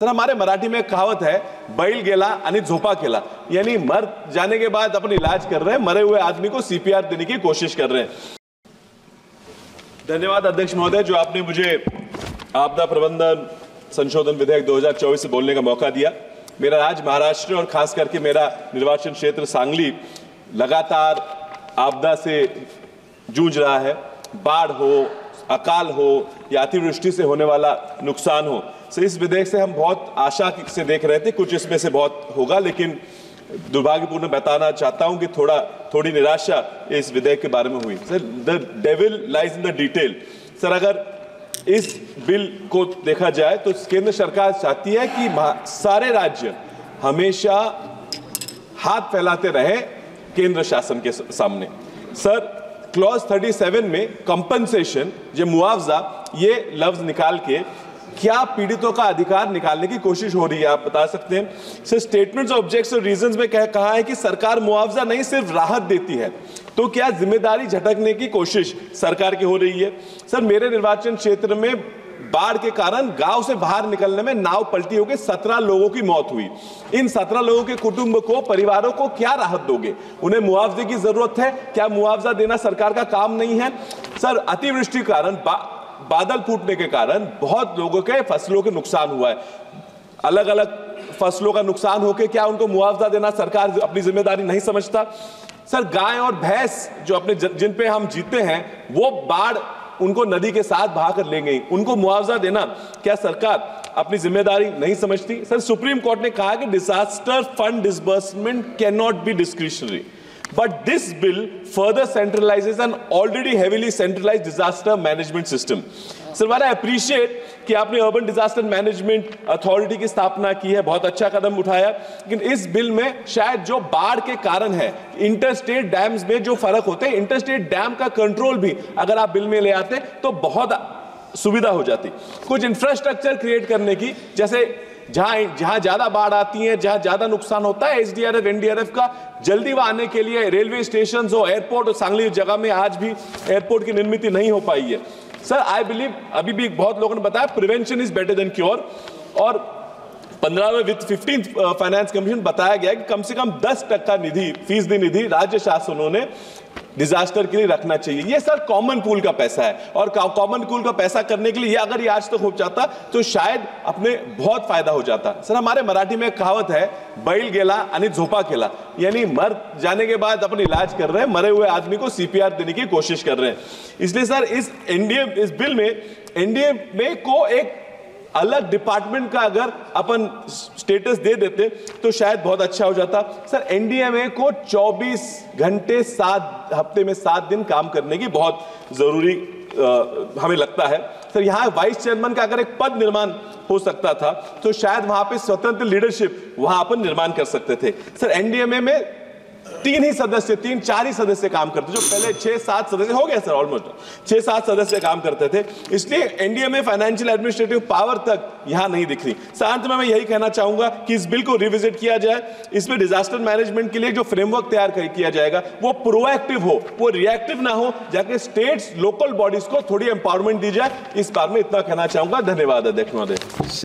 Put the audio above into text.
Sir, हमारे मराठी में कहावत है, बैल गेला आणि झोपा केला, यानी मर जाने के बाद अपन इलाज कर रहे हैं, मरे हुए आदमी को सीपीआर देने की कोशिश कर रहे हैं। धन्यवाद अध्यक्ष महोदय, जो आपने मुझे आपदा प्रबंधन संशोधन विधेयक 2024 से बोलने का मौका दिया। मेरा राज्य महाराष्ट्र और खास करके मेरा निर्वाचन क्षेत्र सांगली लगातार आपदा से जूझ रहा है। बाढ़ हो, अकाल हो या अतिवृष्टि से होने वाला नुकसान हो, सो इस विधेयक से हम बहुत आशा से देख रहे थे, कुछ इसमें से बहुत होगा, लेकिन दुर्भाग्यपूर्ण बताना चाहता हूं कि थोड़ी निराशा इस विधेयक के बारे में हुई। Sir, the devil lies in the detail. Sir, अगर इस बिल को देखा जाए तो केंद्र सरकार चाहती है कि सारे राज्य हमेशा हाथ फैलाते रहे केंद्र शासन के सामने। सर, क्लॉज 37 में कंपनसेशन, जो मुआवजा, ये लफ्ज निकाल के क्या पीड़ितों का अधिकार निकालने की कोशिश हो रही है, आप बता सकते हैं? सर, स्टेटमेंट्स ऑफ ऑब्जेक्ट्स और रीजंस में कहा है कि सरकार मुआवजा नहीं सिर्फ राहत देती है, तो क्या जिम्मेदारी झटकने की कोशिश सरकार की हो रही है? सर, मेरे निर्वाचन क्षेत्र में बाढ़ के कारण गांव से बाहर निकलने में नाव पलटी होकर 17 लोगों की मौत हुई। इन 17 लोगों के कुटुंब को, परिवारों को क्या राहत दोगे? उन्हें मुआवजे की जरूरत है, क्या मुआवजा देना सरकार का काम नहीं है? सर, अतिवृष्टि के कारण, बादल फूटने के कारण बहुत लोगों के फसलों के नुकसान हुआ है। अलग अलग फसलों का नुकसान होकर क्या उनको मुआवजा देना सरकार अपनी जिम्मेदारी नहीं समझता? सर, गाय और भैंस जो अपने जिन पे हम जीते हैं, वो बाढ़ उनको नदी के साथ बहाकर ले गई, उनको मुआवजा देना क्या सरकार अपनी जिम्मेदारी नहीं समझती? सर, सुप्रीम कोर्ट ने कहा कि disaster fund disbursement can not be discretionary, but this bill further centralizes an already heavily centralized disaster management system. Sir, I appreciate कि आपने अर्बन डिजास्टर मैनेजमेंट अथॉरिटी की स्थापना की है, बहुत अच्छा कदम उठाया, लेकिन इस बिल में शायद जो बाढ़ के कारण है, इंटरस्टेट डैम्स में जो फर्क होते हैं, इंटरस्टेट डैम का कंट्रोल भी अगर आप बिल में ले आते तो बहुत सुविधा हो जाती। कुछ इंफ्रास्ट्रक्चर क्रिएट करने की, जैसे जहां ज्यादा बाढ़ आती है, जहां ज्यादा नुकसान होता है, एसडीआरएफ एनडीआरएफ का जल्दी वहां आने के लिए रेलवे स्टेशन हो, एयरपोर्ट, और सांगली जगह में आज भी एयरपोर्ट की निर्मित नहीं हो पाई है। सर, आई बिलीव, अभी भी बहुत लोगों ने बताया, prevention is better than cure, और 15वें वित्त 15th फाइनेंस कमीशन बताया गया कि कम से कम 10% निधि, फीसदी निधि राज्य शासनों ने डिजास्टर के लिए रखना चाहिए। ये सर कॉमन पूल का पैसा है, और कॉमन पूल का पैसा करने के लिए अगर ये आज तक हो जाता तो शायद अपने बहुत फायदा हो जाता। सर, हमारे मराठी में कहावत है, बैल गेला आणि झोपा केला, यानी मर जाने के बाद अपन इलाज कर रहे हैं, मरे हुए आदमी को सीपीआर देने की कोशिश कर रहे हैं। इसलिए सर, इस बिल में एनडीए में को एक अलग डिपार्टमेंट का अगर अपन स्टेटस दे देते तो शायद बहुत अच्छा हो जाता। सर, एनडीएमए को 24 घंटे 7 हफ्ते में 7 दिन काम करने की बहुत जरूरी हमें लगता है। सर, यहाँ वाइस चेयरमैन का अगर एक पद निर्माण हो सकता था तो शायद वहां पे स्वतंत्र लीडरशिप वहां अपन निर्माण कर सकते थे। सर, एनडीएमए में 3-4 ही सदस्य काम करते, जो पहले 6-7 सदस्य हो गए सर, ऑलमोस्ट 6-7 सदस्य काम करते थे। इसलिए एनडीए में फाइनेंशियल एडमिनिस्ट्रेटिव पावर तक यहां नहीं दिख रही। अंत में मैं यही कहना चाहूंगा कि इस बिल को रिविजिट किया जाए, इसमें डिजास्टर मैनेजमेंट के लिए जो फ्रेमवर्क तैयार किया जाएगा वो प्रोएक्टिव हो, वो रिएक्टिव ना हो, जाके स्टेट्स, लोकल बॉडीज को थोड़ी एम्पावरमेंट दी जाए। इस बार में इतना कहना चाहूंगा। धन्यवाद अध्यक्ष महोदय।